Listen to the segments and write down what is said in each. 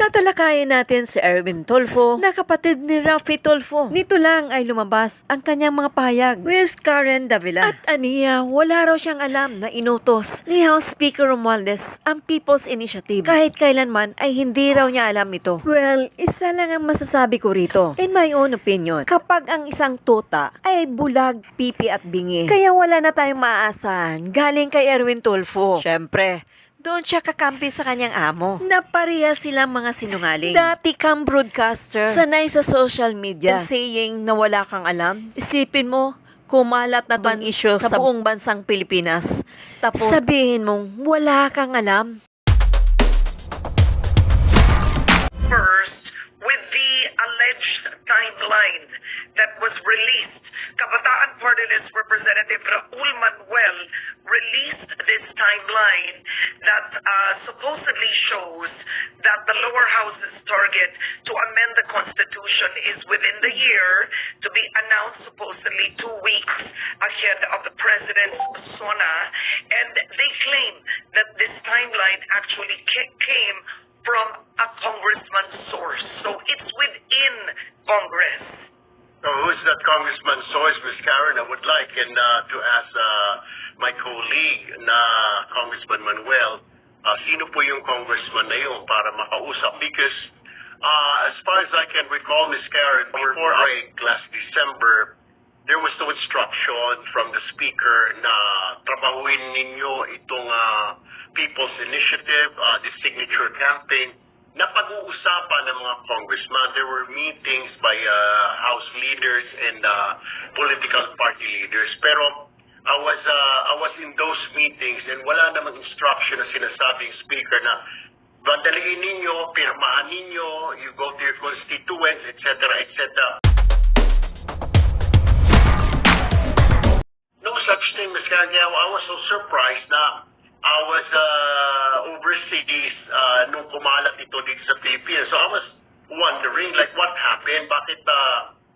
Tatalakayin natin si Irwin Tulfo na kapatid ni Rafi Tulfo. Nito lang ay lumabas ang kanyang mga pahayag with Karen Davila. At aniya, wala raw siyang alam na inutos ni House Speaker Romualdez ang People's Initiative. Kahit kailanman ay hindi raw niya alam ito. Well, isa lang ang masasabi ko rito. In my own opinion, kapag ang isang tuta ay bulag, pipi at bingi, kaya wala na tayong maaasahan galing kay Irwin Tulfo. Syempre, doon siya kakampi sa kanyang amo. Napareha silang mga sinungaling. Dati kang broadcaster, sanay sa social media, saying na wala kang alam. Isipin mo, kumalat na bang issue sa buong bansang Pilipinas. Tapos sabihin mong wala kang alam. First, with the alleged timeline that was released, Kabataan Party List Representative Raul Manuel released this timeline that supposedly shows that the lower house's target to amend the Constitution is within the year, to be announced supposedly 2 weeks ahead of the President's SONA, and they claim that this timeline actually came from a congressman's source. So it's within Congress. So who's that congressman's source, Ms. Karen? I would like to ask my colleague na Congressman Manuel, sino po yung congressman na yun para makausap? Because as far as I can recall, Ms. Karen, before last December, there was no instruction from the Speaker na trabahuin ninyo itong People's Initiative, the signature campaign. Napag-uusapan ng mga congressman. There were meetings by House leaders and political party leaders. Pero I was in those meetings and wala namang instruction na sinasabing Speaker na bandaliin ninyo, pirmahan ninyo, you go to your constituents, etc., etc. No such thing, Ms. Kanya. I was so surprised na I was overseas nung kumalat ito dito sa Philippines. So I was wondering like what happened, bakit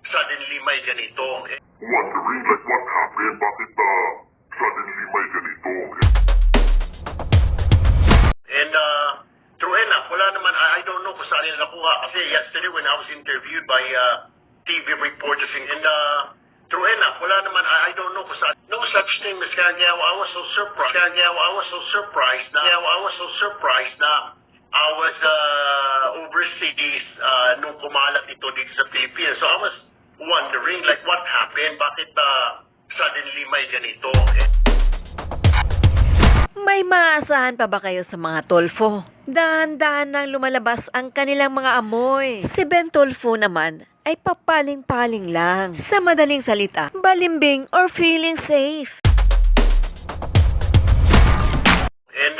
suddenly may ganito. Wondering like what happened, bakit suddenly may ganito. And true enough, wala naman, I don't know kung saan nila nakuha. Kasi yesterday when I was interviewed by TV reporters and true enough, wala naman, I don't know kung saan. No such thing, Ms. Kahiya. I was so surprised. I was so surprised na I was overseas nung kumalat ito dito sa Philippines. So I was wondering like what happened, bakit suddenly may ganito. May maasahan pa ba kayo sa mga Tulfo? Dahan-dahan nang lumalabas ang kanilang mga amoy. Si Ben Tulfo naman ay papaling-paling lang. Sa madaling salita, balimbing or feeling safe. And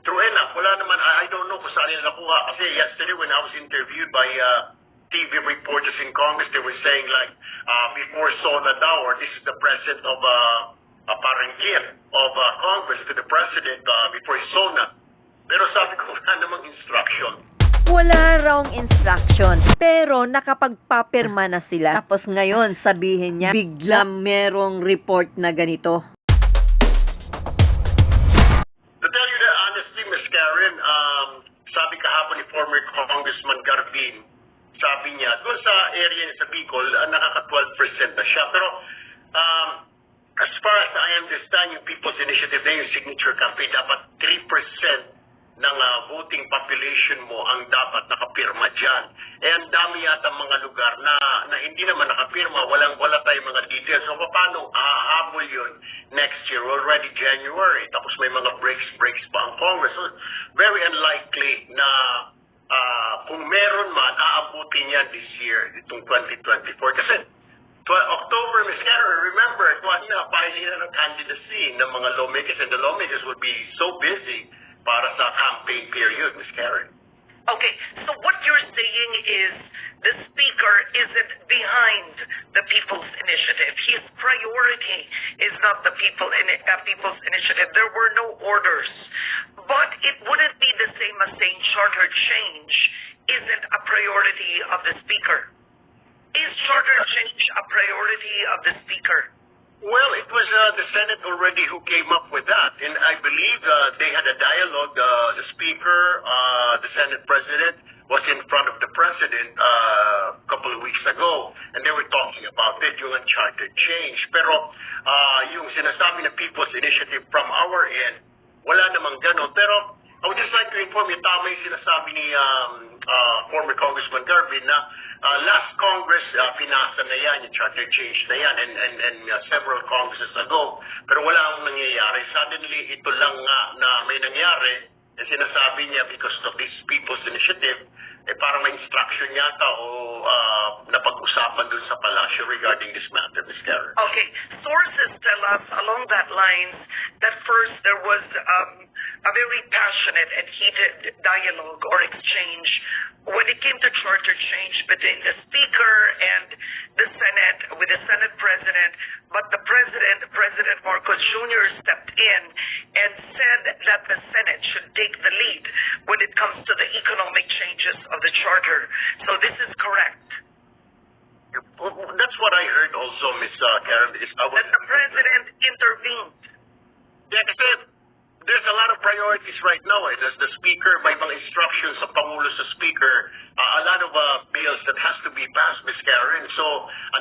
true enough, wala naman, I don't know kung saan nila nakuha. Kasi yesterday when I was interviewed by TV reporters in Congress, they were saying like, before SONA daw, or this is the present of a parang gift of Congress to the President before SONA. Pero sabi ko, wala namang instruction. Wala raw instruction, pero nakapagpapirma na sila. Tapos ngayon, sabihin niya, biglang merong report na ganito. To tell you the honestly, Ms. Karen, sabi kahapon ni former Congressman Garbin, sabi niya, doon sa area niya sa Bicol, nakaka-12% na siya. Pero as far as I understand, yung People's Initiative na yung signature campaign, dapat 3% ng voting population mo ang dapat nakapirma dyan. Eh, ang dami yata mga lugar na hindi naman nakapirma, wala tayong mga details. So, paano ahabol yun next year? Already January, tapos may mga breaks pa ang Congress. So, very unlikely na kung meron man, aabutin yan this year, itong 2024. Kasi, October, Ms. Karen, remember, filing na ng candidacy ng mga lawmakers, and the lawmakers would be so busy para sa campaign period, Ms. Karen. Okay, so what you're saying is the Speaker isn't behind the People's Initiative. His priority is not the People's Initiative. There were no orders. But it wouldn't be the same as saying charter change isn't a priority of the Speaker. Is charter change a priority of the Speaker? Well, it was the Senate already who came up with that, and I believe they had a dialogue. The Speaker, the Senate President, was in front of the president a couple of weeks ago, and they were talking about it, yung uncharted change. Pero yung sinasabi na People's Initiative from our end, wala namang gano'n. Pero I would just like to inform you, tama yung sinasabi ni former Congressman Garvin na last Congress, pinasa na yan, yung charter change na yan, and several Congresses ago. Pero wala akong nangyayari. Suddenly, ito lang nga na may nangyari, and sinasabi niya because of this People's Initiative, parang may instruction yata o napag-usapan dun sa palasyo regarding this matter, Ms. Karen. Okay, sources tell us along that lines that first there was a very passionate and heated dialogue or exchange when it came to charter change between the Speaker and the Senate, with the Senate President, but the President Marcos Jr. stepped in and said that the Senate should take the lead when it comes to the economic changes of the charter. So this is correct. That's what I heard also, Ms. Karen. That the President intervened. Yeah, kasi there's a lot of priorities right now. There's the Speaker, may mga instructions sa Pangulo sa Speaker, a lot of bills that has to be passed, Ms. Karen. So,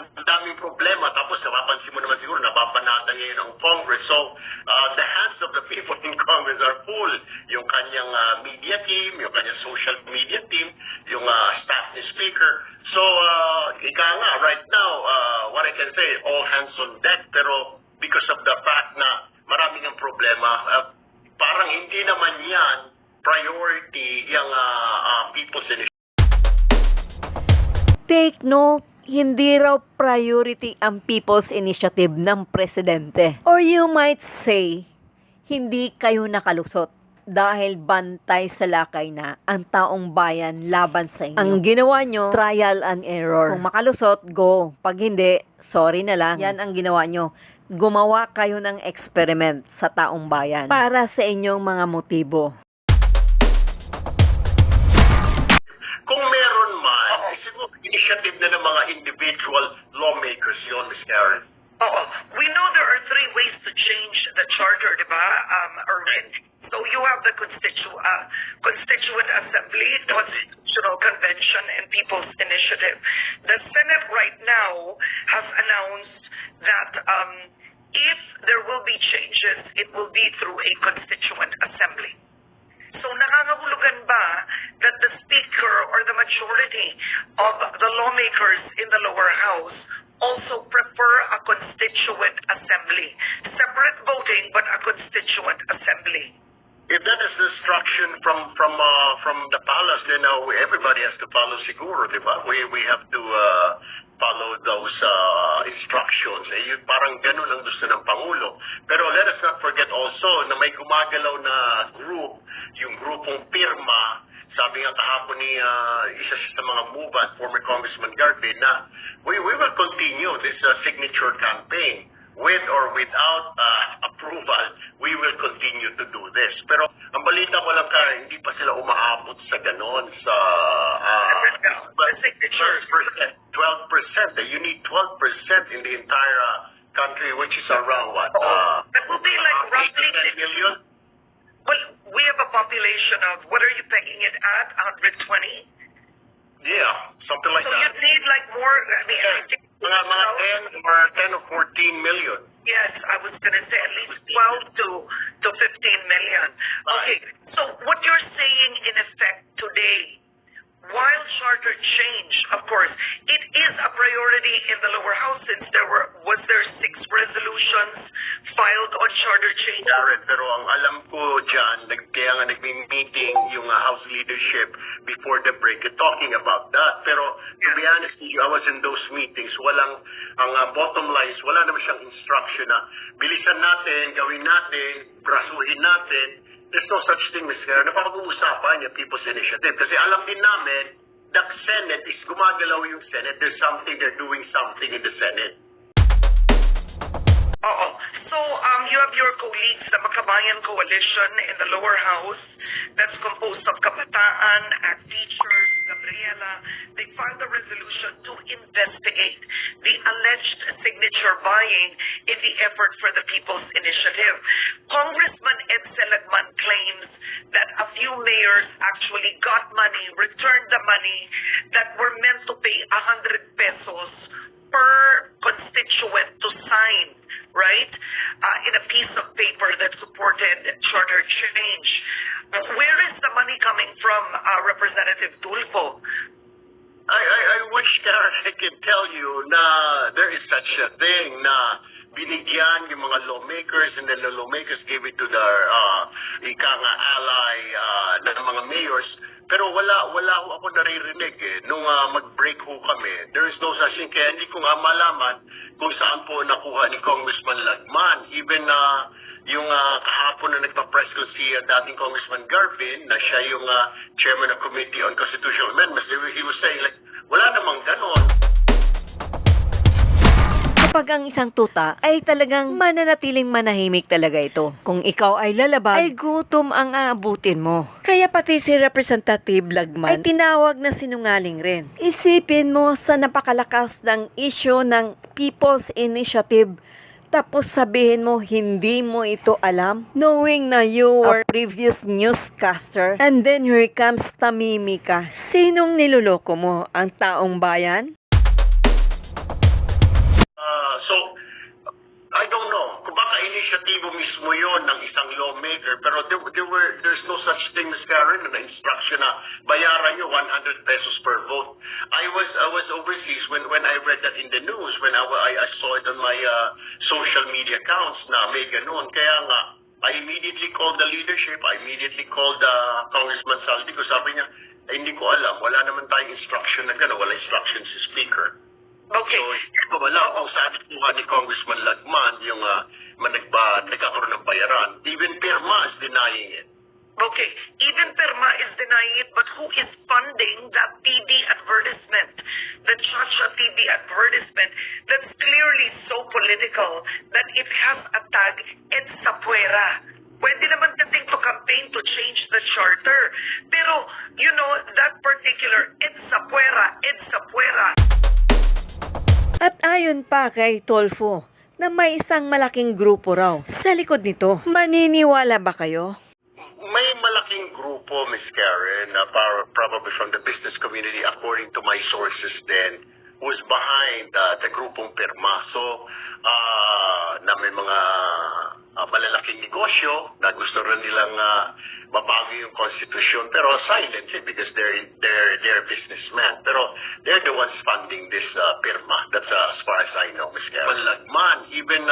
ang daming problema. Tapos, napapansin mo naman siguro, napapanatan ngayon ang Congress. So, the hands of the people in Congress are full. Yung kanyang media team, yung kanyang social media team, yung staff ni Speaker. So, ika nga, right now, what I can say, all hands on deck. Pero, because of the fact na maraming ang problema, parang hindi naman yan priority yung People's Initiative. Take note, hindi raw priority ang People's Initiative ng Presidente. Or you might say, hindi kayo nakalusot dahil bantay sa lakay na ang taong bayan laban sa inyo. Ang ginawa nyo, trial and error. Kung makalusot, go. Pag hindi, sorry na lang. Yan ang ginawa nyo. Gumawa kayo ng experiment sa taong bayan para sa inyong mga motibo. Kung meron man, siguro initiative na ng mga individual lawmakers yun, Ms. Karen. Oo. We know there are three ways to change the charter, di ba, Irwin? So you have the Constituent Assembly, Constitutional Convention, and People's Initiative. The Senate right now has announced that if there will be changes, it will be through a Constituent Assembly. So nangangahulugan ba that the Speaker or the majority of the lawmakers in the lower house also prefer a Constituent Assembly? Separate voting, but a Constituent Assembly. If that is the instruction from the palace, then everybody has to follow siguro, di ba? We have to follow those instructions. Yun, parang ganun ang gusto ng Pangulo. Pero let us not forget also na may gumagalaw na group, yung grupong Pirma. Sabi nga kahapon ni isa sa mga movement, former Congressman Garvin, na we will continue this signature campaign. With or without approval, we will continue to do this. Pero ang balita ko lang, Karen, hindi pa sila umaabot sa ganon sa signatures. 12%. You need 12% in the entire country, which is around what? That will be like roughly 10 million? Well, we have a population of, what are you pegging it at? 120? Yeah, something like So that. you need like more, I mean, I think Mga 10 or 14 million. yes, I was going to say at least 12 to 15 million. Okay, so what you're saying in effect today, while charter change, of course, it is a priority in the lower house since was there 6 resolutions filed on charter change. Jared, pero ang alam ko dyan, kaya nga nagme-meeting yung House leadership before the break, talking about that. Pero to be honest with you, I was in those meetings. Ang bottom line is, wala naman siyang instruction na bilisan natin, gawin natin, brasuhin natin. There's no such thing, Ms. Karen. Napapag-uusapan niya People's Initiative. Kasi alam din namin, the Senate is gumagalaw yung Senate. They're doing something in the Senate. Oo. So, you have your colleagues, the Makabayan Coalition in the lower house that's composed of Kabataan, teachers, Gabriela. They filed a resolution to investigate the alleged signature buying in the effort for the People's Initiative. Congressman Ed Seligman claims that a few mayors mayors actually got money, returned the money that were meant to pay 100 pesos per constituent to sign, right? In a piece of paper that supported shorter change. Where is the money coming from, Representative Tulfo? I wish, Karen, I can tell you na there is such a thing na binigyan yung mga lawmakers and then the lawmakers gave it to their ika nga ally ng mga mayors. Pero wala ho ako naririnig nung mag-break ho kami. There is no such thing. Kaya hindi ko nga malaman kung saan po nakuha ni Congressman Lagman. Even yung kahapon na nagpa-press ko si dating Congressman Garvin, na siya yung chairman ng Committee on Constitutional Amendments, he was saying like, wala namang ganon. Kapag ang isang tuta ay talagang mananatiling manahimik talaga ito. Kung ikaw ay lalabag, ay gutom ang aabutin mo. Kaya pati si Representative Lagman ay tinawag na sinungaling rin. Isipin mo sa napakalakas ng issue ng People's Initiative, tapos sabihin mo hindi mo ito alam, knowing na you were a previous newscaster, and then here comes tamimi ka. Sinong niloloko mo? Ang taong bayan? So, I don't know. Kung baka inisyatibo mismo yon ng isang lawmaker, pero there's no such thing, Ms. Karen, na instruction na bayaran nyo 100 pesos per vote. I was overseas when I read that in the news, when I saw it on my social media accounts na may ganun. Kaya nga, I immediately called the leadership, I immediately called Congressman Saldi ko. Sabi niya, hindi ko alam, wala naman tayong instruction na gano'n, wala instruction si Speaker. Okay. So, wala kung saan kuha ni Congressman Lagman yung nagkakaroon ng bayaran. Even Pirma is denying it. Okay, even Perma is denying it, but who is funding that TV advertisement? The Chacha TV advertisement that's clearly so political that it has a tag, It's Sapuera. Pwede naman dating to campaign to change the charter. Pero, you know, that particular It's Sapuera, It's Sapuera. At ayon pa kay Tulfo, na may isang malaking grupo raw sa likod nito. Maniniwala ba kayo? May malaking grupo, Ms. Karen, probably from the business community, according to my sources then, who's behind the grupong Pirma. So, na may mga malalaking negosyo na gusto rin nilang mabago yung konstitusyon, pero silent because they're businessmen. Pero they're the ones funding this Pirma. That's as far as I know, Ms. Karen. Lagman, even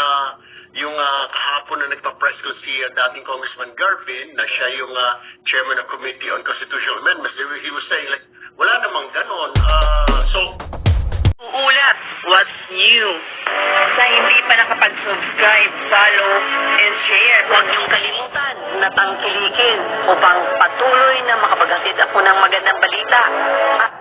yung kahapon na nagpa-press ko si dating Congressman Garvin, na siya yung chairman ng Committee on Constitutional Amendments, he was saying like, wala namang ganon. So, Uulat, what's new? Sa hindi pa nakapag-subscribe, follow, and share. Huwag niyong kalimutan na tangkilikin upang patuloy na makapaghatid ako ng magandang balita at